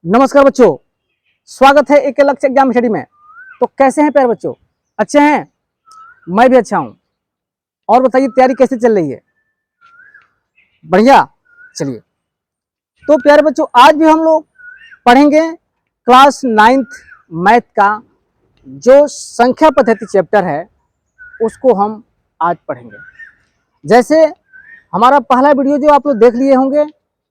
नमस्कार बच्चों, स्वागत है एक लक्ष्य एग्जाम स्टडी में। तो कैसे हैं प्यारे बच्चों? अच्छे हैं? मैं भी अच्छा हूं। और बताइए तैयारी कैसे चल रही है? बढ़िया। चलिए, तो प्यारे बच्चों आज भी हम लोग पढ़ेंगे क्लास 9th मैथ का जो संख्या पद्धति चैप्टर है उसको हम आज पढ़ेंगे। जैसे हमारा पहला वीडियो जो आप लोग देख लिए होंगे,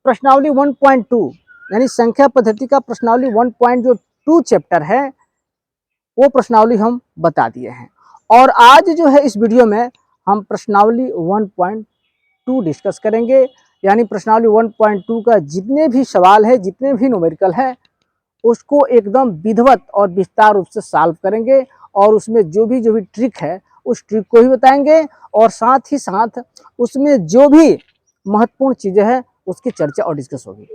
प्रश्नावली 1.2 यानी संख्या पद्धति का प्रश्नावली 1.2 चैप्टर है, वो प्रश्नावली हम बता दिए हैं। और आज जो है इस वीडियो में हम प्रश्नावली 1.2 डिस्कस करेंगे। यानी प्रश्नावली 1.2 का जितने भी सवाल है, जितने भी न्यूमेरिकल है, उसको एकदम विधिवत और विस्तार रूप से सॉल्व करेंगे। और उसमें जो भी ट्रिक है उस ट्रिक को ही बताएंगे, और साथ ही साथ उसमें जो भी महत्वपूर्ण चीजें हैं उसकी चर्चा और डिस्कस होगी।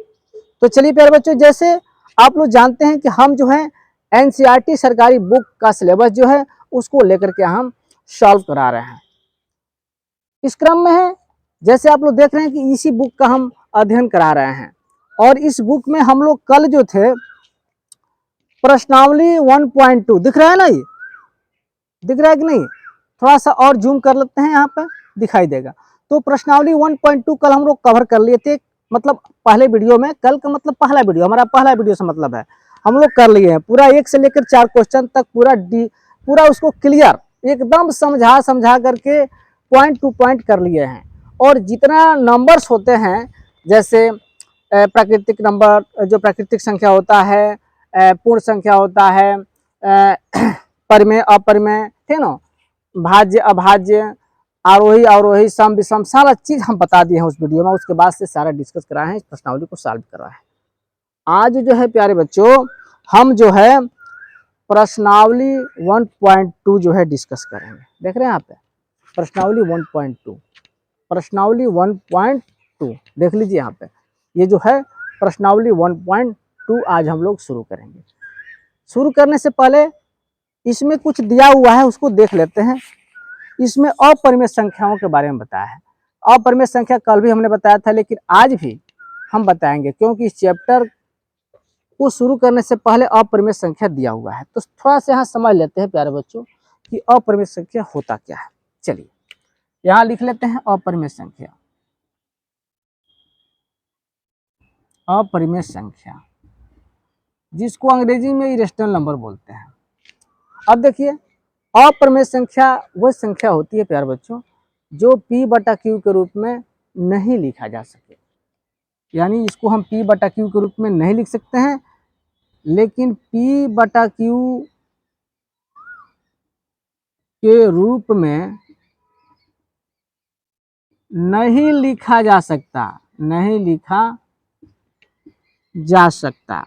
तो चलिए प्यारे बच्चों, जैसे आप लोग जानते हैं कि हम जो है एनसीईआरटी सरकारी बुक का सिलेबस जो है उसको लेकर के हम सॉल्व करा रहे हैं। इस क्रम में है, जैसे आप लोग देख रहे हैं कि इसी बुक का हम अध्ययन करा रहे हैं। और इस बुक में हम लोग कल जो थे प्रश्नावली 1.2 दिख रहा है ना, ये दिख रहा है कि नहीं? थोड़ा सा और जूम कर लेते हैं, यहाँ पे दिखाई देगा। तो प्रश्नावली 1.2 कल हम लोग कवर कर लिए थे, मतलब पहले वीडियो में। कल का मतलब पहला वीडियो, हमारा पहला वीडियो से मतलब है हम लोग कर लिए हैं पूरा 1 से लेकर 4 क्वेश्चन तक, पूरा उसको क्लियर एकदम समझा समझा करके पॉइंट टू पॉइंट कर लिए हैं। और जितना नंबर्स होते हैं, जैसे प्राकृतिक नंबर, जो प्राकृतिक संख्या होता है, पूर्ण संख्या होता है, परिमेय अपरिमेय, ठीक ना, भाज्य अभाज्य, आरोही अवरोही, सम विषम, सारा चीज हम बता दिए हैं उस वीडियो में। उसके बाद से सारा डिस्कस कराए हैं, इस प्रश्नावली को सॉल्व करा है। आज जो है प्यारे बच्चों हम जो है प्रश्नावली 1.2 जो है डिस्कस करेंगे। देख रहे हैं यहाँ पे प्रश्नावली 1.2, प्रश्नावली 1.2 देख लीजिए यहाँ पे, ये जो है प्रश्नावली 1.2 आज हम लोग शुरू करेंगे। शुरू करने से पहले इसमें कुछ दिया हुआ है उसको देख लेते हैं। इसमें अपरिमेय संख्याओं के बारे में बताया है। अपरिमेय संख्या कल भी हमने बताया था, लेकिन आज भी हम बताएंगे, क्योंकि इस चैप्टर को शुरू करने से पहले अपरिमेय संख्या दिया हुआ है। तो थोड़ा सा यहाँ समझ लेते हैं प्यारे बच्चों कि अपरिमेय संख्या होता क्या है। चलिए यहाँ लिख लेते हैं अपरिमेय संख्या। अपरिमेय संख्या जिसको अंग्रेजी में इरेशनल नंबर बोलते हैं। अब देखिए, अपरिमेय संख्या वह संख्या होती है प्यारे बच्चों जो P/Q के रूप में नहीं लिखा जा सके। यानी इसको हम P/Q के रूप में नहीं लिख सकते हैं, लेकिन P/Q के रूप में नहीं लिखा जा सकता, नहीं लिखा जा सकता,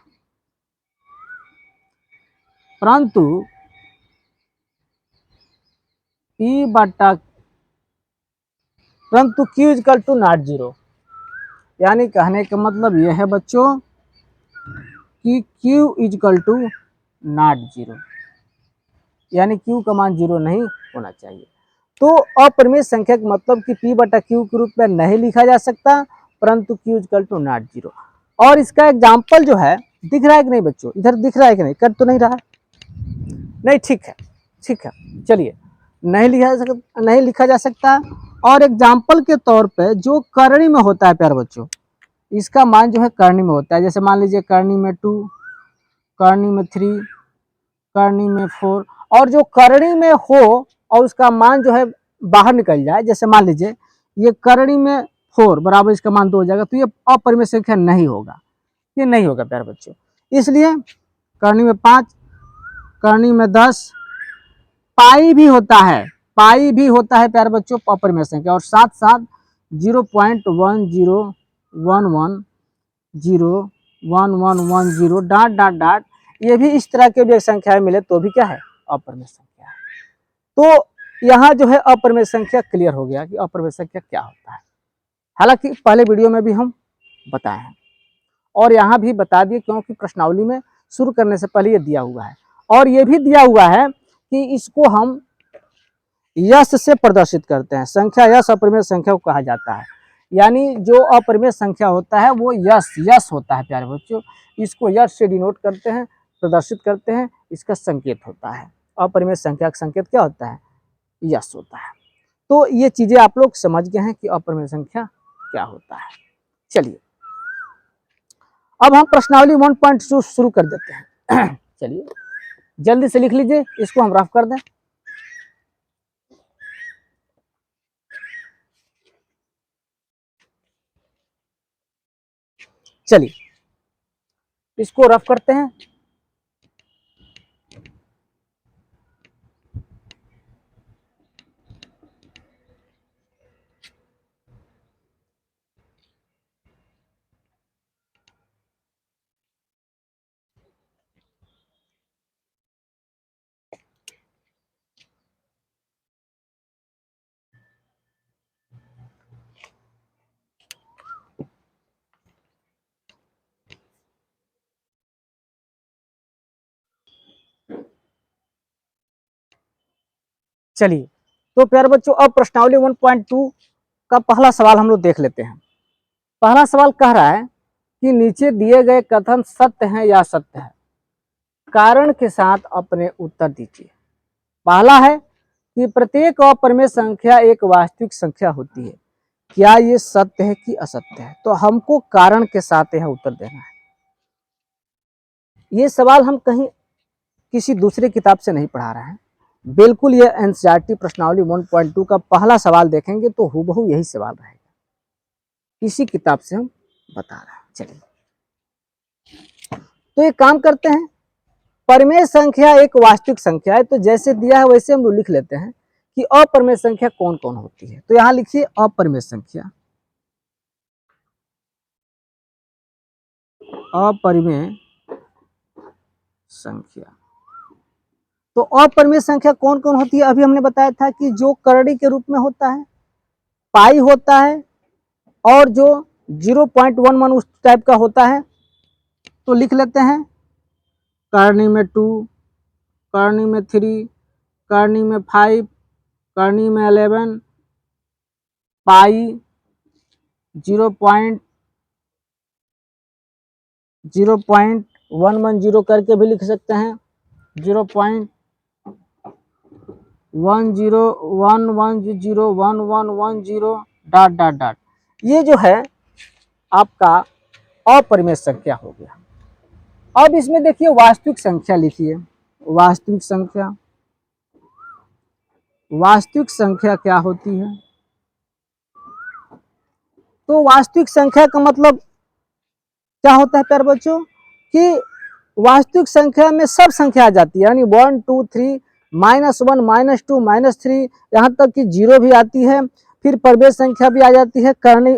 परंतु Q equal to not zero. यानी कहने का मतलब यह है बच्चों कि Q equal to not zero, यानी Q का मान जीरो नहीं होना चाहिए। तो अपरिमेय संख्या का मतलब कि P/Q के रूप में नहीं लिखा जा सकता, परंतु Q equal to not zero. और इसका एग्जाम्पल जो है, दिख रहा है कि नहीं बच्चों? इधर दिख रहा है कि नहीं? कट तो नहीं रहा है? नहीं, ठीक है, ठीक है। चलिए, नहीं लिखा जा सकता। और एग्जाम्पल के तौर पे जो करणी में होता है प्यारे बच्चों, इसका मान जो है करणी में होता है। जैसे मान लीजिए करणी में 2, करणी में 3, करणी में 4। और जो करणी में हो और उसका मान जो है बाहर निकल जाए, जैसे मान लीजिए ये करणी में 4 बराबर इसका मान 2 हो जाएगा, तो ये अपरिमेय संख्या नहीं होगा, ये नहीं होगा प्यारे बच्चों। इसलिए करणी में 5, करणी में 10, पाई भी होता है, पाई भी होता है प्यारे बच्चों अपरिमेय संख्या। और साथ साथ 0.101110 डॉट डॉट डॉट, ये भी इस तरह के भी संख्याएं मिले तो भी क्या है? अपरिमेय संख्या है। तो यहाँ जो है अपरिमेय संख्या क्लियर हो गया कि अपरिमेय संख्या क्या होता है। हालांकि पहले वीडियो में भी हम बताए हैं और यहाँ भी बता दिए, क्योंकि प्रश्नावली में शुरू करने से पहले ये दिया हुआ है। और ये भी दिया हुआ है कि इसको हम यश से प्रदर्शित करते हैं। संख्या यश अपरिमेय संख्या को कहा जाता है। यानी जो अपरिमेय संख्या होता है वो यस यस होता है प्यारे बच्चों, इसको यस से डिनोट करते हैं, प्रदर्शित करते हैं, इसका संकेत होता है। अपरिमेय संख्या का संकेत क्या होता है? यस होता है। तो ये चीजें आप लोग समझ गए हैं कि अपरिमेय संख्या क्या होता है। चलिए अब हम प्रश्नावली 1.2 शुरू कर देते हैं। चलिए जल्दी से लिख लीजिए, इसको हम रफ कर दें। चलिए इसको रफ करते हैं। चलिए तो प्यारे बच्चों अब प्रश्नावली 1.2 का पहला सवाल हम लोग देख लेते हैं। पहला सवाल कह रहा है कि नीचे दिए गए कथन सत्य हैं या असत्य है, कारण के साथ अपने उत्तर दीजिए। पहला है कि प्रत्येक अपरिमेय संख्या एक वास्तविक संख्या होती है, क्या ये सत्य है कि असत्य है? तो हमको कारण के साथ यह उत्तर देना है। ये सवाल हम कहीं किसी दूसरे किताब से नहीं पढ़ा रहे हैं, बिल्कुल ये एनसीईआरटी प्रश्नावली 1.2 का पहला सवाल देखेंगे तो हूबहू यही सवाल रहेगा, इसी किताब से हम बता रहे हैं। चलिए तो एक काम करते हैं, परिमेय संख्या एक वास्तविक संख्या है, तो जैसे दिया है वैसे हम लोग लिख लेते हैं कि अपरिमेय संख्या कौन कौन होती है। तो यहां लिखिए अपरिमेय संख्या। अपरिमेय संख्या, तो अपरिमेय संख्या कौन कौन होती है? अभी हमने बताया था कि जो करड़ी के रूप में होता है, पाई होता है, और जो 0.11 उस टाइप का होता है। तो लिख लेते हैं करनी में 2, करनी में 3, करनी में 5, करनी में 11, पाई 0.110 करके भी लिख सकते हैं, 0.101101110 डॉट डॉट डॉट। ये जो है आपका अपरिमेय संख्या हो गया। अब इसमें देखिए वास्तविक संख्या लिखिए। वास्तविक संख्या, वास्तविक संख्या क्या होती है? तो वास्तविक संख्या का मतलब क्या होता है प्यारे बच्चों कि वास्तविक संख्या में सब संख्या आ जाती है, यानी 1 2 3 -1 -2 -3 यहाँ तक कि 0 भी आती है। फिर परिमेय संख्या भी आ जाती है, करनी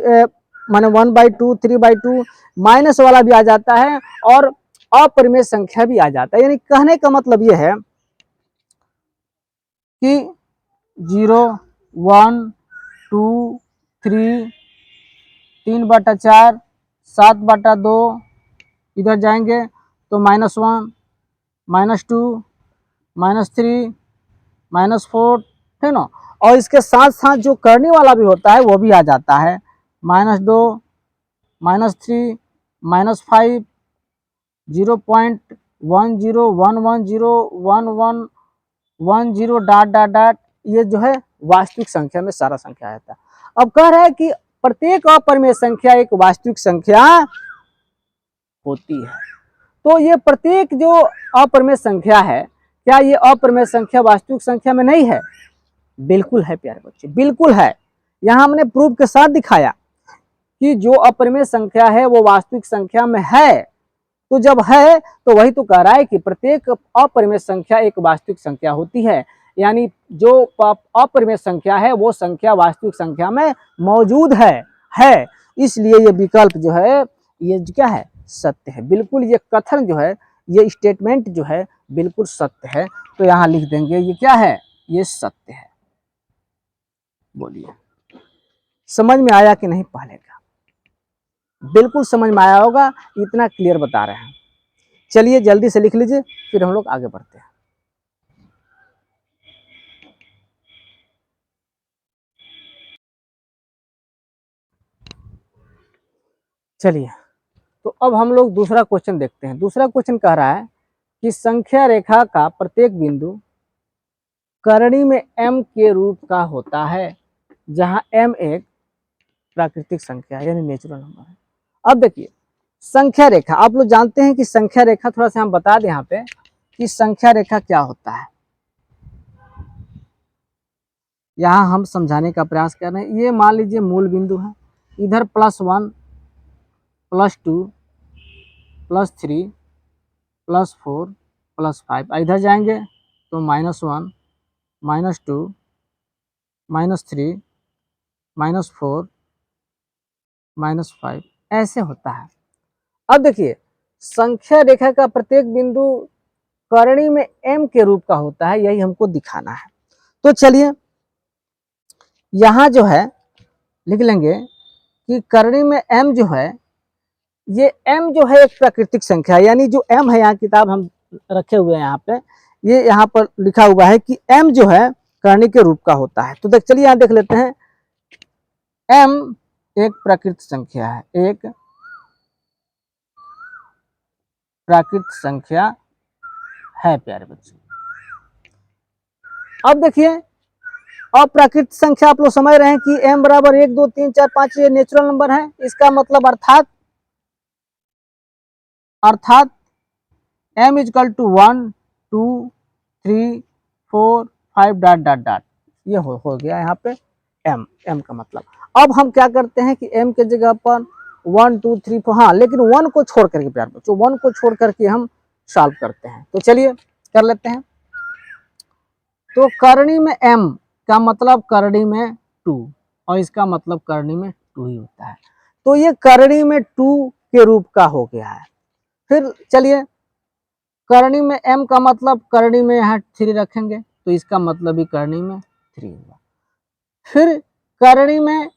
माने 1/2 3/2 माइनस वाला भी आ जाता है, और अपरिमेय संख्या भी आ जाता है। यानी कहने का मतलब यह है कि 0 1 2 3 3/4 7/2 इधर जाएंगे तो -1 -2 -3 -4, है ना। और इसके साथ साथ जो करने वाला भी होता है वो भी आ जाता है, -2 -3 -5 0.10110110 डॉट डॉट डॉट। ये जो है वास्तविक संख्या में सारा संख्या आता है। अब कह रहा है कि प्रत्येक अपरिमेय संख्या एक वास्तविक संख्या होती है। तो ये प्रत्येक जो अपरिमेय संख्या है, क्या ये अपरिमेय संख्या वास्तविक संख्या में नहीं है? बिल्कुल है प्यारे बच्चे, बिल्कुल है। यहाँ हमने प्रूफ के साथ दिखाया कि जो अपरिमेय संख्या है वो वास्तविक संख्या में है। तो जब है तो वही तो कह रहा है कि प्रत्येक अपरिमेय संख्या एक वास्तविक संख्या होती है, यानी जो अपरिमेय संख्या है वो संख्या वास्तविक संख्या में मौजूद है। इसलिए ये विकल्प जो है ये क्या है? सत्य है। बिल्कुल ये कथन जो है, ये स्टेटमेंट जो है बिल्कुल सत्य है। तो यहाँ लिख देंगे ये क्या है? ये सत्य है। बोलिए समझ में आया कि नहीं? पहले का बिल्कुल समझ में आया होगा, इतना क्लियर बता रहे हैं। चलिए जल्दी से लिख लीजिए, फिर हम लोग आगे बढ़ते हैं। चलिए, तो अब हम लोग दूसरा क्वेश्चन देखते हैं। दूसरा क्वेश्चन कह रहा है कि संख्या रेखा का प्रत्येक बिंदु करणी में m के रूप का होता है, जहां m एक प्राकृतिक संख्या यानी नेचुरल नंबर है। अब देखिए, संख्या रेखा, आप लोग जानते हैं कि संख्या रेखा, थोड़ा सा हम बता दें यहाँ पे कि संख्या रेखा क्या होता है। यहाँ हम समझाने का प्रयास कर रहे हैं। ये मान लीजिए मूल बिंदु है, इधर +1 +2 +3 +4 +5, इधर जाएंगे तो -1 -2 -3 -4 -5 ऐसे होता है। अब देखिए, संख्या रेखा का प्रत्येक बिंदु करणी में m के रूप का होता है, यही हमको दिखाना है। तो चलिए, यहाँ जो है लिख लेंगे कि करणी में m जो है, ये m जो है एक प्राकृतिक संख्या है, यानी जो m है, यहाँ किताब हम रखे हुए हैं यहाँ पे, ये यहाँ पर लिखा हुआ है कि m जो है करणी के रूप का होता है। तो देख चलिए यहाँ देख लेते हैं, m एक प्राकृतिक संख्या है, एक प्राकृतिक संख्या है प्यारे बच्चों। अब देखिए, अप्राकृतिक संख्या आप लोग समझ रहे हैं कि m बराबर 1 2 3 4 5 ये नेचुरल नंबर है। इसका मतलब अर्थात m equal to 1 2 3 4 5 dot dot dot, ये हो गया यहाँ पे m का मतलब। अब हम क्या करते हैं कि m के जगह पर 1 2 3 4, हाँ लेकिन 1 को छोड़ करके प्यार बच्चों, 1 को छोड़ करके हम सॉल्व करते हैं। तो चलिए कर लेते हैं। तो करणी में m का मतलब करणी में 2, और इसका मतलब करणी में 2 ही होता है। तो ये करणी में 2 के रूप का हो गया है। फिर चलिए, करणी में m का मतलब करणी में यहाँ 3 रखेंगे, तो इसका मतलब भी करणी में 3 होगा। फिर करणी में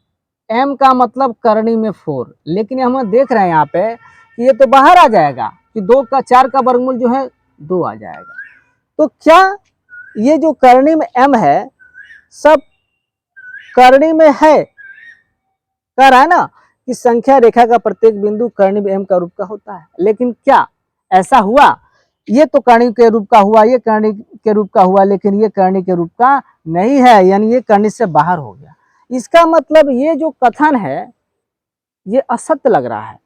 m का मतलब करणी में 4, लेकिन हम देख रहे हैं यहाँ पे कि ये तो बाहर आ जाएगा कि 4 का वर्गमूल जो है 2 आ जाएगा। तो क्या ये जो करणी में m है सब करणी में है? कह रहा है ना कि संख्या रेखा का प्रत्येक बिंदु करणी में m का रूप का होता है, लेकिन क्या ऐसा हुआ? ये तो करणी के रूप का हुआ, ये करणी के रूप का हुआ, लेकिन ये करणी के रूप का नहीं है, यानी ये करणी से बाहर हो गया। इसका मतलब ये जो कथन है ये असत्य लग रहा है,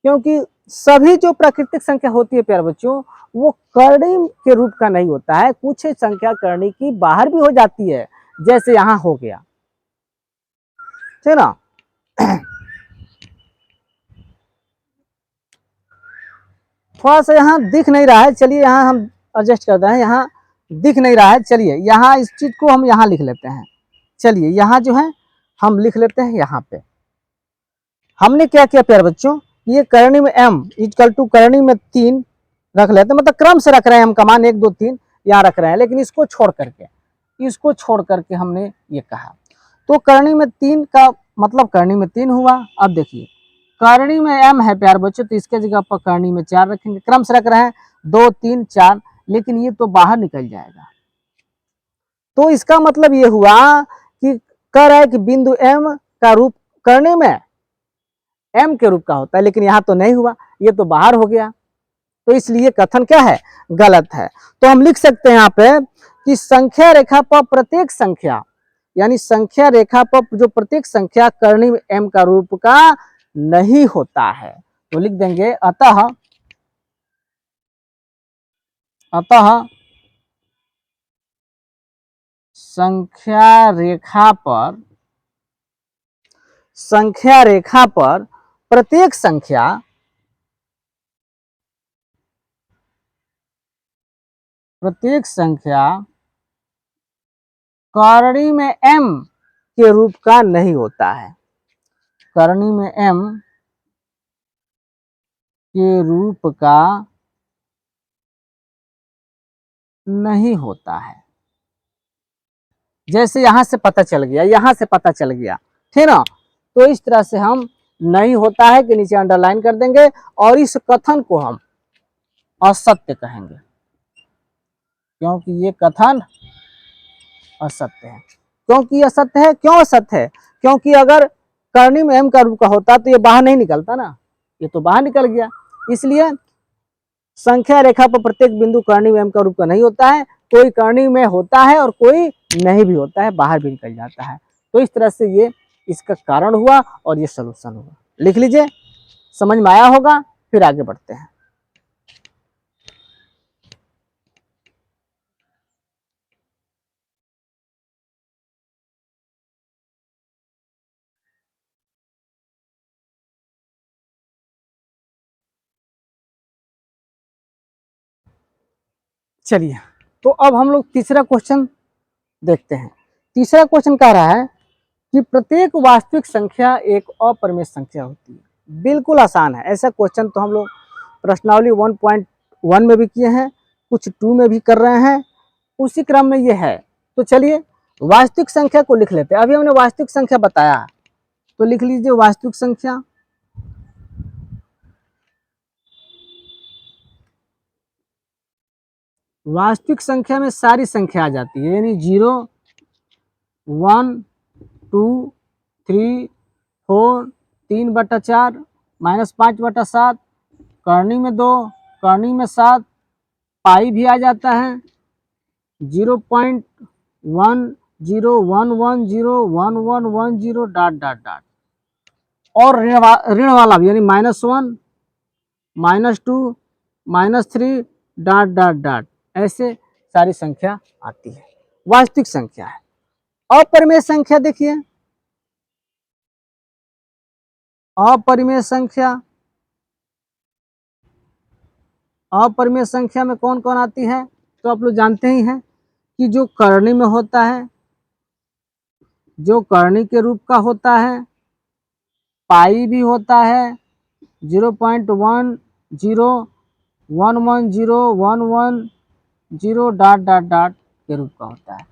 क्योंकि सभी जो प्राकृतिक संख्या होती है प्यारे बच्चों, वो करणी के रूप का नहीं होता है। कुछ संख्या करणी की बाहर भी हो जाती है, जैसे यहाँ हो गया, ठीक ना। थोड़ा सा यहाँ दिख नहीं रहा है, चलिए यहाँ हम एडजस्ट करते हैं, यहाँ दिख नहीं रहा है। चलिए यहाँ इस चीज को हम यहाँ लिख लेते हैं। चलिए यहाँ जो है हम लिख लेते हैं, यहाँ पे हमने क्या किया प्यारे बच्चों, ये करणी में m इक्वल टू करणी में 3 रख लेते हैं, मतलब क्रम से रख रहे हैं हम, कमान 1 2 3 यहाँ रख रहे हैं, लेकिन इसको छोड़ करके हमने ये कहा। तो करणी में 3 का मतलब करणी में 3 हुआ। अब देखिए, करणी में m है प्यारे बच्चों, तो इसके जगह पर करणी में 4 रखेंगे, क्रम से रख रहे हैं 2 3 4, लेकिन ये तो बाहर निकल जाएगा। तो इसका मतलब ये हुआ कि कह रहा है कि बिंदु m का रूप करणी में m के रूप का होता है, लेकिन यहाँ तो नहीं हुआ, ये तो बाहर हो गया। तो इसलिए कथन क्या है, गलत है। तो हम लिख सकते हैं यहाँ पे कि संख्या रेखा पर प्रत्येक संख्या, यानी संख्या रेखा पर जो प्रत्येक संख्या करणी में m का रूप का नहीं होता है। तो लिख देंगे अतः संख्या रेखा पर प्रत्येक संख्या करणी में m के रूप का नहीं होता है, करणी में m के रूप का नहीं होता है। जैसे यहां से पता चल गया, यहां से पता चल गया, ठीक ना। तो इस तरह से हम नहीं होता है कि नीचे अंडरलाइन कर देंगे, और इस कथन को हम असत्य कहेंगे, क्योंकि ये कथन असत्य है। क्योंकि असत्य है, क्यों असत्य है? क्योंकि अगर करणी में m का रूप का होता तो ये बाहर नहीं निकलता ना, ये तो बाहर निकल गया। इसलिए संख्या रेखा पर प्रत्येक बिंदु कर्णीय में m का रूप का नहीं होता है, कोई कर्णीय में होता है और कोई नहीं भी होता है, बाहर भी निकल जाता है। तो इस तरह से ये इसका कारण हुआ और ये सलूशन हुआ। लिख लीजिए, समझ में आया होगा। फिर आगे बढ़ते हैं। चलिए, तो अब हम लोग तीसरा क्वेश्चन देखते हैं। तीसरा क्वेश्चन कह रहा है कि प्रत्येक वास्तविक संख्या एक अपरिमेय संख्या होती है। बिल्कुल आसान है। ऐसा क्वेश्चन तो हम लोग प्रश्नावली 1.1 में भी किए हैं, कुछ 2 में भी कर रहे हैं, उसी क्रम में ये है। तो चलिए वास्तविक संख्या को लिख लेते हैं। अभी हमने वास्तविक संख्या बताया, तो लिख लीजिए वास्तविक संख्या। वास्तविक संख्या में सारी संख्या आ जाती है, यानी 0, 1, 2, 3, 4, 3/4, -5/7, कर्णी में 2, कर्णी में 7, पाई भी आ जाता है, 0.1011011110 डॉट डॉट डॉट, और ऋण वाला भी, यानी -1, -2, -3 डॉट डॉट डॉट, ऐसे सारी संख्या आती है। वास्तविक संख्या है। अपरिमेय संख्या देखिए, अपरिमेय संख्या, अपरिमेय संख्या में कौन कौन आती है? तो आप लोग जानते ही हैं कि जो कर्णी में होता है, जो कर्णी के रूप का होता है, पाई भी होता है, 0.10110110 डॉट डॉट डॉट के रूप का होता है।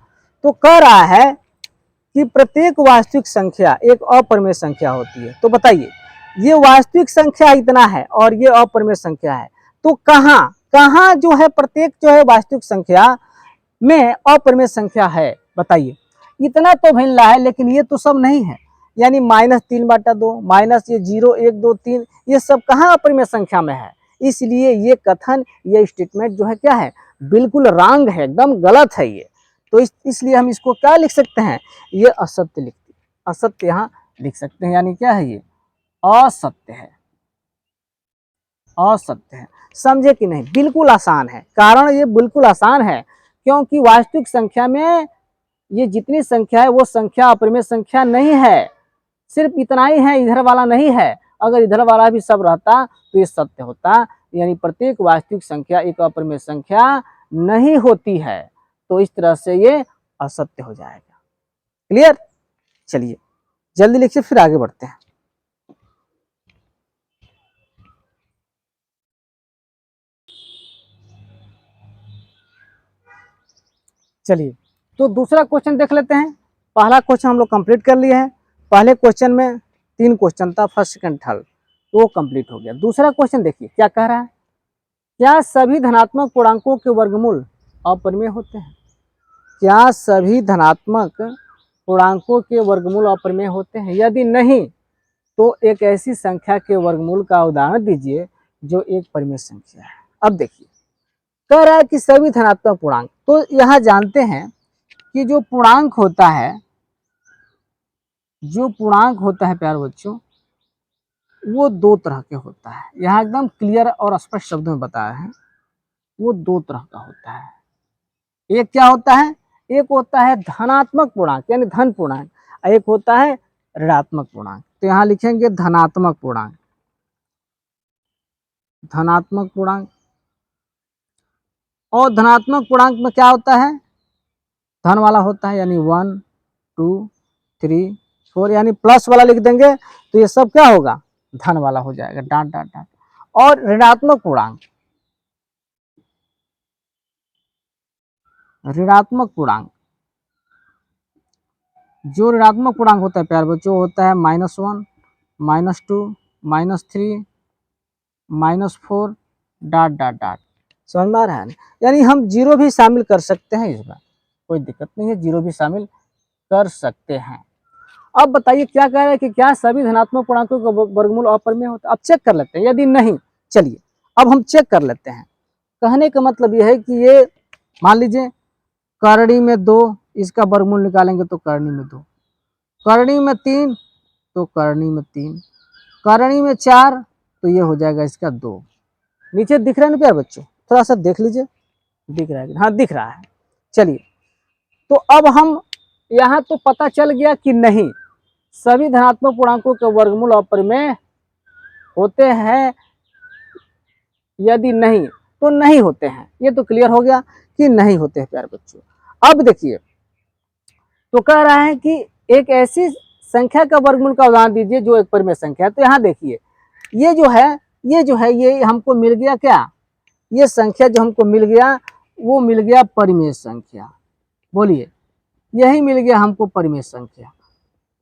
तो कह रहा है कि प्रत्येक वास्तविक संख्या एक अपरिमेय संख्या होती है। तो बताइए, ये वास्तविक संख्या इतना है और ये अपरिमेय संख्या है, तो कहाँ कहाँ जो है प्रत्येक जो है वास्तविक संख्या में अपरिमेय संख्या है? बताइए। इतना तो भिन्न है, लेकिन ये तो सब नहीं है, यानी -3/2, माइनस ये 0, 1, 2, 3, ये सब कहाँ अपरिमेय संख्या में है? इसलिए ये कथन, ये स्टेटमेंट जो है क्या है? बिल्कुल रॉन्ग है, एकदम गलत है ये। तो इसलिए हम इसको क्या लिख सकते हैं? ये असत्य लिखते, असत्य यहाँ लिख सकते हैं, यानी क्या है? ये असत्य है, असत्य है। समझे कि नहीं? बिल्कुल आसान है। कारण ये बिल्कुल आसान है क्योंकि वास्तविक संख्या में ये जितनी संख्या है वो संख्या अपरिमेय संख्या नहीं है, सिर्फ इतना ही है, इधर वाला नहीं है। अगर इधर वाला भी सब रहता तो ये सत्य होता, यानी प्रत्येक वास्तविक संख्या एक अपरिमेय संख्या नहीं होती है। तो इस तरह से ये असत्य हो जाएगा। क्लियर? चलिए जल्दी लिखिए, फिर आगे बढ़ते हैं। चलिए, तो दूसरा क्वेश्चन देख लेते हैं। पहला क्वेश्चन हम लोग कंप्लीट कर लिए हैं। पहले क्वेश्चन में 3 क्वेश्चन था, फर्स्ट सेकंड थर्ड, तो वो कंप्लीट हो गया। दूसरा क्वेश्चन देखिए क्या कह रहा है। क्या सभी धनात्मक पूर्णांकों के वर्गमूल अपरिमेय होते हैं? क्या सभी धनात्मक पूर्णांकों के वर्गमूल अपरिमेय होते हैं? यदि नहीं, तो एक ऐसी संख्या के वर्गमूल का उदाहरण दीजिए जो एक परिमेय संख्या है। अब देखिए, कह रहा है कि सभी धनात्मक पूर्णांक, तो यहाँ जानते हैं कि जो पूर्णांक होता है, जो पूर्णांक होता है प्यारे बच्चों, वो 2 तरह के होता है। यहाँ एकदम क्लियर और स्पष्ट शब्दों में बताया है, वो 2 तरह का होता है। एक क्या होता है? एक होता है धनात्मक पूर्णांक, यानी धन पूर्णांक, एक होता है ऋणात्मक पूर्णांक। तो यहाँ लिखेंगे धनात्मक पूर्णांक, धनात्मक पूर्णांक। और धनात्मक पूर्णांक में क्या होता है? धन वाला होता है, यानी 1, 2, 3, 4, यानी प्लस वाला लिख देंगे तो ये सब क्या होगा? धन वाला हो जाएगा, डाट डाट डाट। और ऋणात्मक पूर्णांक, ऋणात्मक पूर्णांक, जो ऋणात्मक पूर्णांक होता है प्यारे बच्चों, होता है -1, -2, -3, -4 डाट डाट डाट। समझ में आ रहा है? यानी हम 0 भी शामिल कर सकते हैं इसमें, कोई दिक्कत नहीं है, 0 भी शामिल कर सकते हैं। अब बताइए क्या कह रहा है कि क्या सभी धनात्मक पूर्णांकों का वर्गमूल अपरिमेय होता है। अब चेक कर लेते हैं, यदि नहीं, चलिए अब हम चेक कर लेते हैं। कहने का मतलब यह है कि ये मान लीजिए करणी में 2, इसका वर्गमूल निकालेंगे तो करणी में 2, करणी में 3 तो करणी में 3, करणी में 4 तो ये हो जाएगा इसका 2। नीचे दिख रहा है ना प्यारे बच्चों, थोड़ा सा देख लीजिए, दिख रहा है? हाँ दिख रहा है। चलिए तो अब हम यहाँ तो पता चल गया कि नहीं, सभी धनात्मक पूर्णांकों के वर्गमूल अपरिमेय होते हैं, यदि नहीं तो नहीं होते हैं। ये तो क्लियर हो गया कि नहीं होते हैं प्यारे बच्चों। अब देखिए तो कह रहा है कि एक ऐसी संख्या का वर्गमूल का उदाहरण दीजिए जो एक परिमेय संख्या है। तो यहाँ देखिए ये जो है ये हमको मिल गया क्या, ये संख्या जो हमको मिल गया वो मिल गया परिमेय संख्या। बोलिए यही मिल गया हमको परिमेय संख्या।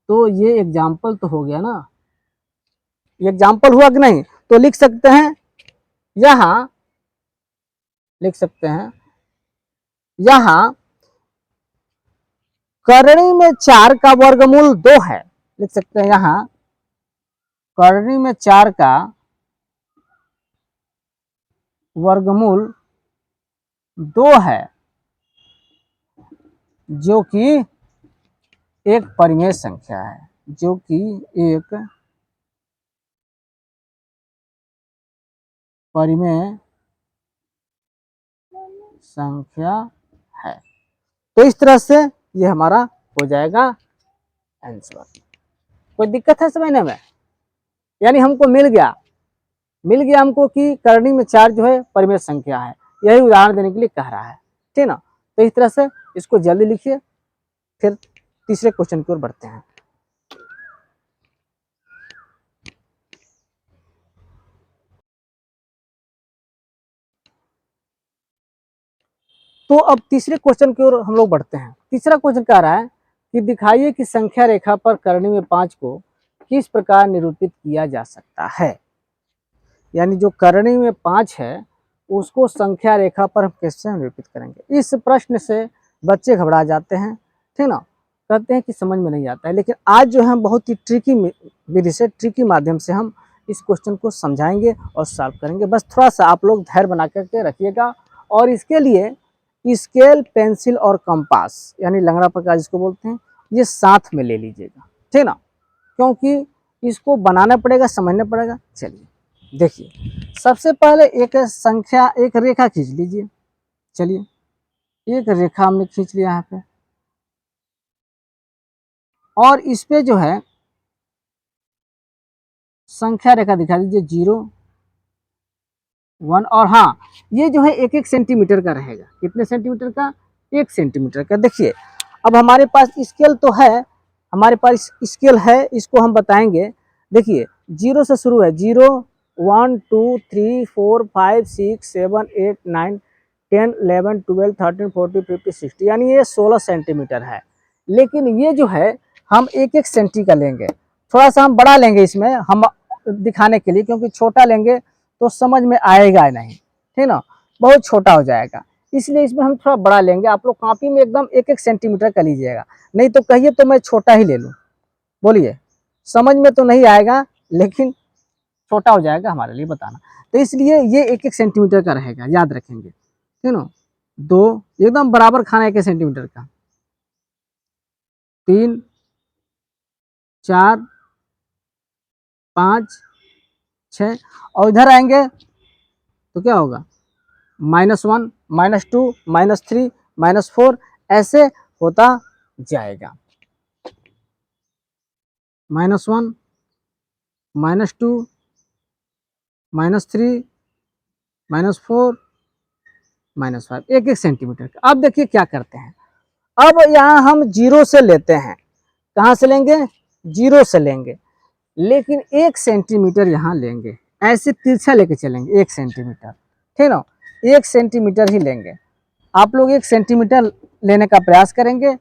तो ये एग्जाम्पल तो हो गया ना, ये एग्जाम्पल हुआ कि नहीं। तो लिख सकते हैं यहाँ, लिख सकते हैं यहाँ करणी में 4 का वर्गमूल 2 है। लिख सकते हैं यहाँ करणी में 4 का वर्गमूल 2 है, जो कि एक परिमेय संख्या है, जो कि एक परिमेय संख्या है। तो इस तरह से ये हमारा हो जाएगा आंसर। कोई दिक्कत है समझने में? यानी हमको मिल गया हमको कि करणी में 4 जो है परिमेय संख्या है, यही उदाहरण देने के लिए कह रहा है, ठीक ना। तो इस तरह से इसको जल्दी लिखिए, फिर तीसरे क्वेश्चन की ओर बढ़ते हैं। तो अब तीसरे क्वेश्चन की ओर हम लोग बढ़ते हैं। तीसरा क्वेश्चन कह रहा है कि दिखाइए कि संख्या रेखा पर करणी में 5 को किस प्रकार निरूपित किया जा सकता है। यानी जो करणी में 5 है उसको संख्या रेखा पर हम कैसे निरूपित करेंगे। इस प्रश्न से बच्चे घबरा जाते हैं, ठीक ना, कहते हैं कि समझ में नहीं आता है। लेकिन आज जो है बहुत ही ट्रिकी विधि से, ट्रिकी माध्यम से हम इस क्वेश्चन को समझाएंगे और सॉल्व करेंगे। बस थोड़ा सा आप लोग धैर्य बना करके रखिएगा। और इसके लिए स्केल, पेंसिल और कंपास यानी लंगड़ा प्रकार जिसको बोलते हैं, ये साथ में ले लीजिएगा, ठीक ना, क्योंकि इसको बनाना पड़ेगा, समझना पड़ेगा। चलिए देखिए, सबसे पहले एक संख्या, एक रेखा खींच लीजिए। चलिए एक रेखा हमने खींच लिया यहाँ पे, और इस पे जो है संख्या रेखा दिखा दीजिए 0, 1 और हाँ ये जो है 1-1 सेंटीमीटर का रहेगा। कितने सेंटीमीटर का? 1 सेंटीमीटर का। देखिए अब हमारे पास स्केल तो है, हमारे पास स्केल है, इसको हम बताएंगे। देखिए 0 से शुरू है, 0, 1, 2, 3, 4, 5, 6, 7, 8, 9, 10, 11, 12, 13, 14, 15, 16 यानी ये 16 सेंटीमीटर है। लेकिन ये जो है हम 1-1 सेंटी का लेंगे, थोड़ा सा हम बड़ा लेंगे इसमें हम दिखाने के लिए, क्योंकि छोटा लेंगे तो समझ में आएगा नहीं, ठीक ना, बहुत छोटा हो जाएगा। इसलिए इसमें हम थोड़ा बड़ा लेंगे। आप लोग कॉपी में एकदम 1-1 सेंटीमीटर का लीजिएगा, नहीं तो कहिए तो मैं छोटा ही ले लूँ। बोलिए समझ में तो नहीं आएगा, लेकिन छोटा हो जाएगा हमारे लिए बताना। तो इसलिए ये 1-1 सेंटीमीटर का रहेगा, याद रखेंगे, ठीक ना। 2 एकदम बराबर खाना 1 सेंटीमीटर का, 3, 4, 5, 6 और इधर आएंगे तो क्या होगा, -1, -2, -3, -4 ऐसे होता जाएगा। -1, -2, -3, -4, -5 1-1 सेंटीमीटर का। अब देखिए क्या करते हैं, अब यहाँ हम 0 से लेते हैं। कहाँ से लेंगे? 0 से लेंगे, लेकिन 1 सेंटीमीटर यहाँ लेंगे, ऐसे तिरछा लेके चलेंगे 1 सेंटीमीटर, ठीक ना, 1 सेंटीमीटर ही लेंगे। आप लोग 1 सेंटीमीटर लेने का प्रयास करेंगे।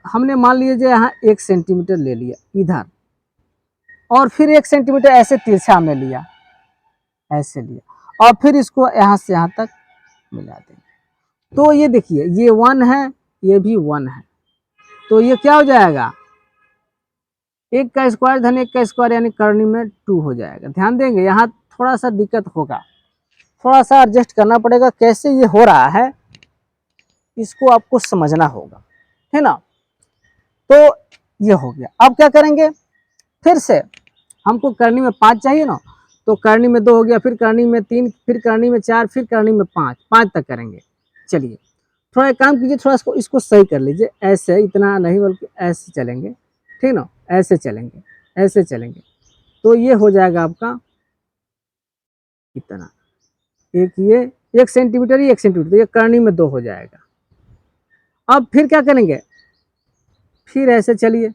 हमने मान लीजिए यहाँ 1 सेंटीमीटर ले लिया इधर, और फिर 1 सेंटीमीटर ऐसे तिरछा हमने लिया, ऐसे लिया, और फिर इसको यहाँ से यहाँ तक मिला देंगे। तो ये देखिए ये 1 है, ये भी 1 है, तो ये क्या हो जाएगा, 1 का स्क्वायर धन 1 का स्क्वायर यानी करनी में 2 हो जाएगा। ध्यान देंगे, यहाँ थोड़ा सा दिक्कत होगा, थोड़ा सा एडजस्ट करना पड़ेगा। कैसे ये हो रहा है इसको आपको समझना होगा, है ना। तो ये हो गया। अब क्या करेंगे, फिर से हमको करनी में 5 चाहिए ना, तो करनी में 2 हो गया, फिर करनी में 3, फिर करनी में 4, फिर करनी में 5 तक करेंगे। चलिए थोड़ा एक काम कीजिए, थोड़ा इसको सही कर लीजिए। ऐसे इतना नहीं बल्कि ऐसे चलेंगे, ठीक ना, ऐसे चलेंगे, ऐसे चलेंगे। तो ये हो जाएगा आपका इतना, एक ये 1 सेंटीमीटर, ये 1 सेंटीमीटर, ये करनी में 2 हो जाएगा। अब फिर क्या करेंगे, फिर ऐसे चलिए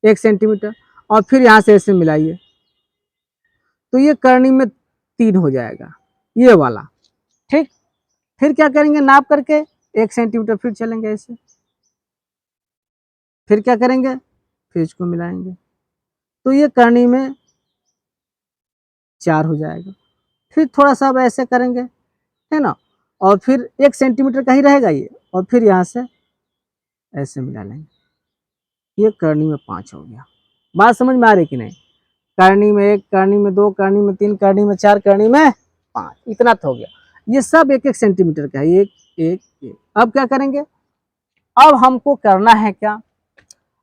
1 सेंटीमीटर, और फिर यहाँ से ऐसे मिलाइए, तो ये करनी में 3 हो जाएगा, ये वाला, ठीक। फिर क्या करेंगे, नाप करके 1 सेंटीमीटर फिर चलेंगे ऐसे, फिर क्या करेंगे, फिर इसको मिलाएंगे, तो ये करनी में 4 हो जाएगा। फिर थोड़ा सा अब ऐसे करेंगे, है ना, और फिर 1 सेंटीमीटर का ही रहेगा ये, और फिर यहाँ से ऐसे मिला लेंगे, ये करनी में 5 हो गया। बात समझ में आ रही कि नहीं, करनी में 1, करनी में 2, करनी में 3, करनी में 4, करनी में 5, इतना तो हो गया। ये सब 1-1 सेंटीमीटर का है, 1 1 1। अब क्या करेंगे, अब हमको करना है क्या,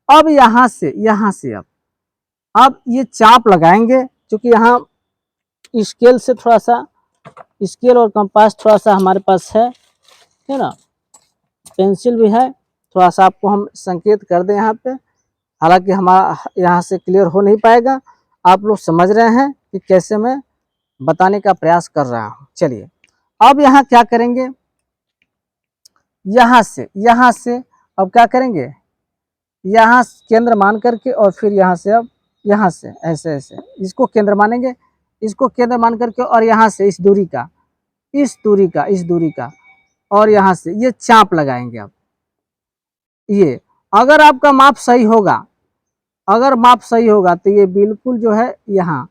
अब यहाँ से अब ये चाप लगाएंगे, क्योंकि यहाँ स्केल से थोड़ा सा, स्केल और कंपास थोड़ा सा हमारे पास है ना, पेंसिल भी है, थोड़ा सा आपको हम संकेत कर दें यहाँ पे। हालांकि हमारा यहाँ से क्लियर हो नहीं पाएगा, आप लोग समझ रहे हैं कि कैसे मैं बताने का प्रयास कर रहा हूँ। चलिए अब यहाँ क्या करेंगे, यहाँ से अब क्या करेंगे, यहाँ केंद्र मान करके, और फिर यहाँ से अब यहाँ से ऐसे ऐसे इसको केंद्र मानेंगे, इसको केंद्र मान करके, और यहाँ से इस दूरी का और यहाँ से ये चाप लगाएंगे। अब ये अगर आपका माप सही होगा, अगर माप सही होगा तो ये बिल्कुल जो है यहाँ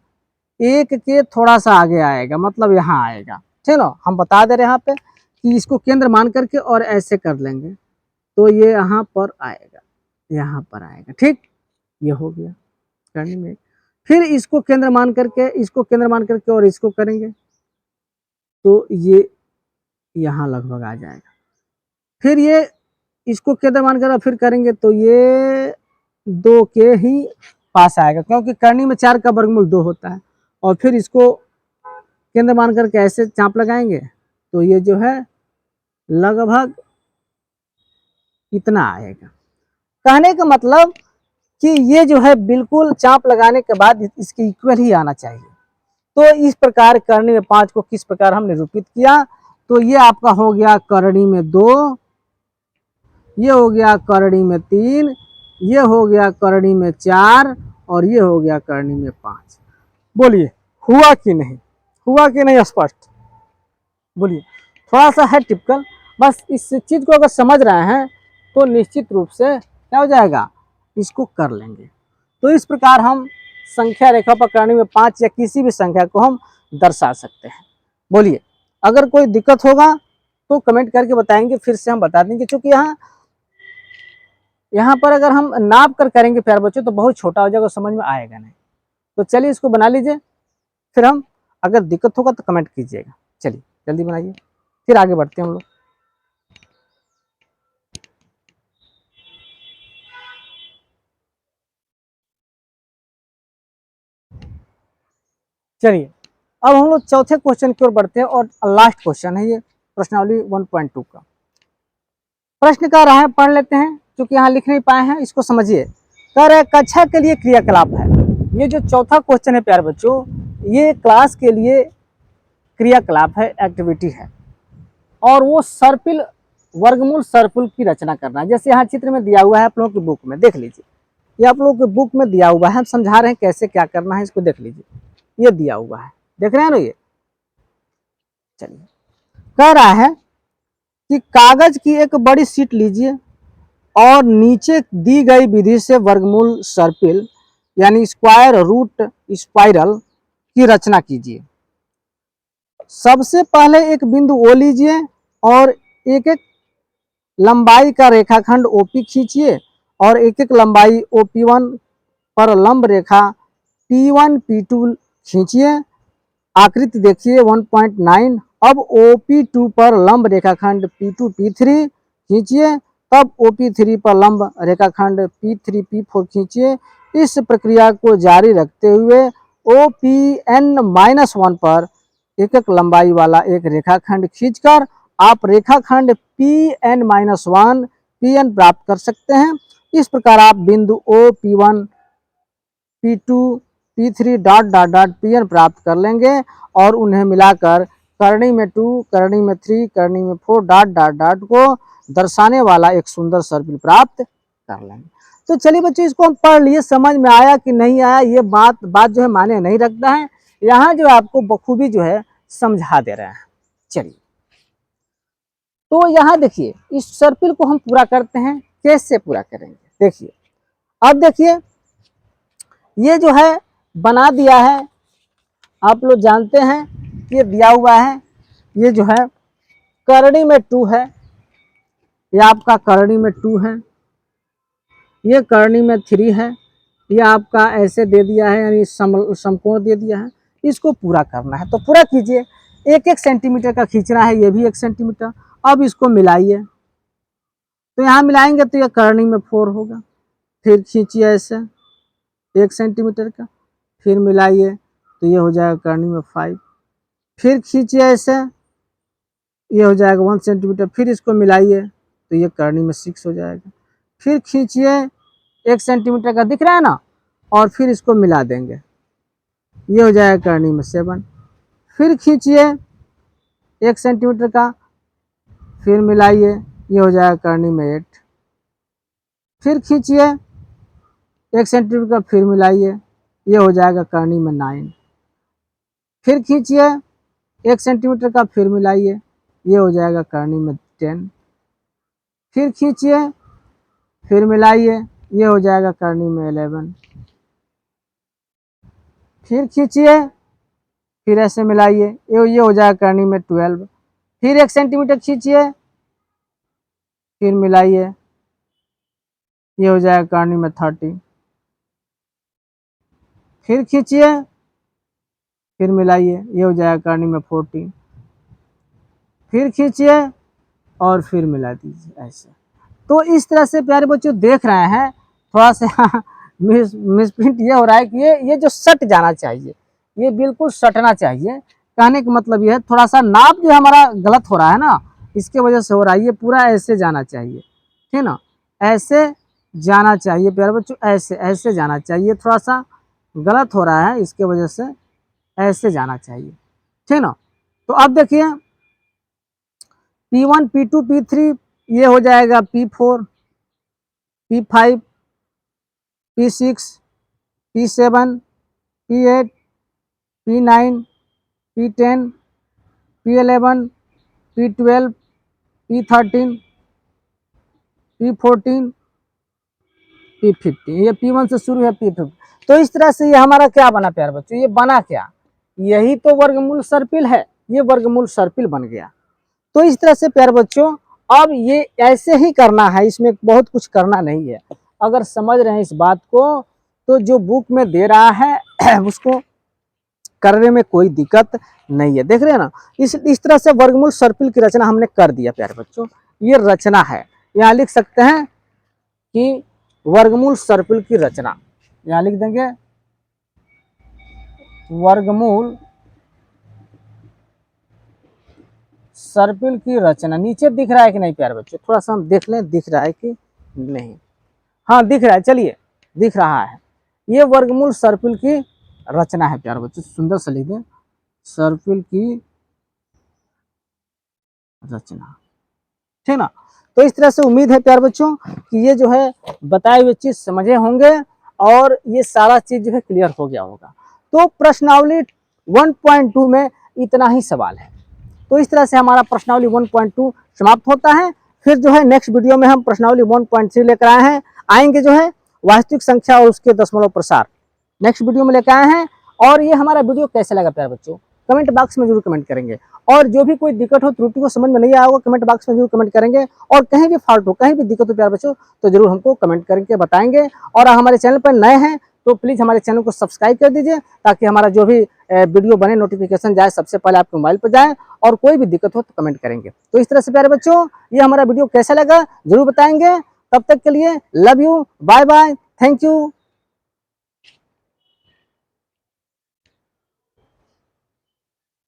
1 के थोड़ा सा आगे आएगा, मतलब यहाँ आएगा, ठीक ना। हम बता दे रहे हैं यहाँ पे कि इसको केंद्र मान करके और ऐसे कर लेंगे, तो ये यहाँ पर आएगा, यहाँ पर आएगा, ठीक। ये हो गया करने में। फिर इसको केंद्र मान करके, इसको केंद्र मान करके और इसको करेंगे, तो ये यहाँ लगभग आ जाएगा। फिर ये इसको केंद्र मान कर फिर करेंगे, तो ये 2 के ही पास आएगा, क्योंकि करनी में 4 का वर्गमूल 2 होता है। और फिर इसको केंद्र मान करके ऐसे चाप लगाएंगे, तो ये जो है लगभग इतना आएगा। कहने का मतलब कि ये जो है बिल्कुल चाप लगाने के बाद इसके इक्वल ही आना चाहिए। तो इस प्रकार करनी में 5 को किस प्रकार हम निरूपित किया, तो ये आपका हो गया करनी में 2, ये हो गया करनी में 3, ये हो गया करनी में 4, और ये हो गया करनी में 5। बोलिए हुआ कि नहीं, हुआ कि नहीं स्पष्ट, बोलिए। थोड़ा सा है टिपिकल, बस इस चीज को अगर समझ रहे हैं तो निश्चित रूप से क्या हो जाएगा, इसको कर लेंगे। तो इस प्रकार हम संख्या रेखा पर करनी में 5 या किसी भी संख्या को हम दर्शा सकते हैं। बोलिए अगर कोई दिक्कत होगा तो कमेंट करके बताएंगे, फिर से हम बता देंगे। क्योंकि यहाँ पर अगर हम नाप कर करेंगे प्यारे बच्चों तो बहुत छोटा हो जाएगा, समझ में आएगा नहीं। तो चलिए इसको बना लीजिए, फिर हम अगर दिक्कत होगा तो कमेंट कीजिएगा। चलिए जल्दी बनाइए, फिर आगे बढ़ते हैं हम लोग। चलिए अब हम लोग चौथे क्वेश्चन की ओर बढ़ते हैं, और लास्ट क्वेश्चन है ये प्रश्नावली 1.2 का। प्रश्न कह रहा है, पढ़ लेते हैं, क्योंकि यहाँ लिख नहीं पाए हैं, इसको समझिए। कह रहे कक्षा के लिए क्रियाकलाप है। ये जो चौथा क्वेश्चन है प्यारे बच्चों, ये क्लास के लिए क्रियाकलाप है, एक्टिविटी है, और वो सर्पिल वर्गमूल सर्पिल की रचना करना है। जैसे यहाँ चित्र में दिया हुआ है आप लोगों की बुक में, देख लीजिए, ये आप लोगों की बुक में दिया हुआ है, हम समझा रहे हैं कैसे क्या करना है, इसको देख लीजिए, ये दिया हुआ है, देख रहे हैं ना ये। चलिए कह रहा है कि कागज की एक बड़ी शीट लीजिए और नीचे दी गई विधि से वर्गमूल सर्पिल यानी स्क्वायर रूट स्पाइरल की रचना कीजिए। सबसे पहले एक बिंदु ओ लीजिए और एक एक लंबाई का रेखाखंड ओपी खींचिए और एक एक लंबाई OP1 पर लंब रेखा P1 P2 खींचिए। आकृति देखिए 1.9। अब OP2 पर लंब रेखाखंड P2 P3 खींचिए, तब OP3 पर लंब रेखाखंड P3 P4 खींचिए। इस प्रक्रिया को जारी रखते हुए OPN-1 पर एक एक लंबाई वाला एक रेखाखंड खींचकर आप रेखाखंड PN-1 PN प्राप्त कर सकते हैं। इस प्रकार आप बिंदु OP1 P2 P3 dot dot dot PN प्राप्त कर लेंगे और उन्हें मिलाकर करनी में 2, करनी में 3, करनी में 4 डॉट डॉट डॉट को दर्शाने वाला एक सुंदर सर्पिल प्राप्त कर लेंगे। तो चलिए बच्चों, इसको हम पढ़ लिए, समझ में आया कि नहीं आया, ये बात जो है माने नहीं रखता है। यहाँ जो आपको बखूबी जो है समझा दे रहे हैं। चलिए, तो यहाँ देखिए, इस सर्पिल को हम पूरा करते हैं। कैसे पूरा करेंगे देखिए। अब देखिए, ये जो है बना दिया है, आप लोग जानते हैं, ये दिया हुआ है। ये जो है करनी में 2 है, ये आपका करनी में 2 है, ये करनी में 3 है, ये आपका ऐसे दे दिया है, यानी समकोण दे दिया है। इसको पूरा करना है, तो पूरा कीजिए। 1-1 सेंटीमीटर का खींचना है, ये भी 1 सेंटीमीटर। अब इसको मिलाइए, तो यहाँ मिलाएंगे तो ये करनी में 4 होगा। फिर खींचिए ऐसे 1 सेंटीमीटर का, फिर मिलाइए तो ये हो जाएगा करनी में 5। फिर खींचिए ऐसे, ये हो जाएगा 1 सेंटीमीटर। फिर इसको मिलाइए तो ये करनी में 6 हो जाएगा। फिर खींचिए 1 सेंटीमीटर का, दिख रहा है ना, और फिर इसको मिला देंगे, ये हो जाएगा करनी में 7। फिर खींचिए 1 सेंटीमीटर का, फिर मिलाइए, ये हो जाएगा करनी में 8। फिर खींचिए 1 सेंटीमीटर का, फिर मिलाइए, ये हो जाएगा करनी में 9। फिर खींचिए 1 सेंटीमीटर का, फिर मिलाइए, ये हो जाएगा करनी में 10। फिर खींचिए, फिर मिलाइए, ये हो जाएगा करनी में 11। फिर खींचिए, फिर ऐसे मिलाइए, ये हो जाएगा करनी में 12। फिर 1 सेंटीमीटर खींचिए, फिर मिलाइए, ये हो जाएगा करनी में 30। फिर खींचिए, फिर मिलाइए, ये हो जाएगा करनी में 14। फिर खींचिए और फिर मिला दीजिए ऐसे। तो इस तरह से प्यारे बच्चों देख रहे हैं, थोड़ा सा मिसप्रिंट ये हो रहा है कि ये जो सट जाना चाहिए, ये बिल्कुल सटना चाहिए। कहने का मतलब ये है, थोड़ा सा नाप जो हमारा गलत हो रहा है ना, इसके वजह से हो रहा है। ये पूरा ऐसे जाना चाहिए, ठीक ना, ऐसे जाना चाहिए प्यारे बच्चों, ऐसे जाना चाहिए। थोड़ा सा गलत हो रहा है, इसके वजह से ऐसे जाना चाहिए, ठीक ना। तो अब देखिए, P1 P2 P3 ये हो जाएगा P4 P5 P6 P7 P8 P9 P10 P11 P12 P13 P14 P15। ये P1 से शुरू है, P15। तो इस तरह से ये हमारा क्या बना प्यारे बच्चों, ये बना क्या, यही तो वर्गमूल सर्पिल है, ये वर्गमूल सर्पिल बन गया। तो इस तरह से प्यारे बच्चों, अब ये ऐसे ही करना है, इसमें बहुत कुछ करना नहीं है। अगर समझ रहे हैं इस बात को, तो जो बुक में दे रहा है उसको करने में कोई दिक्कत नहीं है। देख रहे हैं ना, इस तरह से वर्गमूल सर्पिल की रचना हमने कर दिया प्यारे बच्चों। ये रचना है, यहाँ लिख सकते हैं कि वर्गमूल सर्पिल की रचना, यहाँ लिख देंगे वर्गमूल सर्पिल की रचना। नीचे दिख रहा है कि नहीं प्यारे बच्चों, थोड़ा सा हम देख लें, दिख रहा है कि नहीं। हाँ दिख रहा है, चलिए दिख रहा है। ये वर्गमूल सर्पिल की रचना है प्यारे बच्चों, सुंदर से लिख दें, सर्पिल की रचना, ठीक ना। तो इस तरह से उम्मीद है प्यारे बच्चों कि ये जो है बताए हुए चीज समझे होंगे और ये सारा चीज जो है क्लियर हो गया होगा। तो प्रश्नावली 1.2 में इतना ही सवाल है। तो इस तरह से हमारा प्रश्नावली 1.2 समाप्त होता है। फिर जो है नेक्स्ट वीडियो में हम प्रश्नावली 1.3 लेकर आएंगे जो है वास्तविक संख्या और उसके दशमलव प्रसार, नेक्स्ट वीडियो में लेकर आए हैं। और ये हमारा वीडियो कैसे लगा प्यारे बच्चों, कमेंट बॉक्स में जरूर कमेंट करेंगे। और जो भी कोई दिक्कत हो, त्रुटि को समझ में नहीं आया होगा, कमेंट बॉक्स में जरूर कमेंट करेंगे। और कहीं भी फॉल्ट हो, कहीं भी दिक्कत हो प्यारे बच्चों, तो जरूर हमको कमेंट करके बताएंगे। और हमारे चैनल पर नए हैं तो प्लीज़ हमारे चैनल को सब्सक्राइब कर दीजिए, ताकि हमारा जो भी वीडियो बने नोटिफिकेशन जाए सबसे पहले आपके मोबाइल पर जाए, और कोई भी दिक्कत हो तो कमेंट करेंगे। तो इस तरह से प्यारे बच्चों, ये हमारा वीडियो कैसा लगा जरूर बताएंगे। तब तक के लिए love you, bye bye, thank you.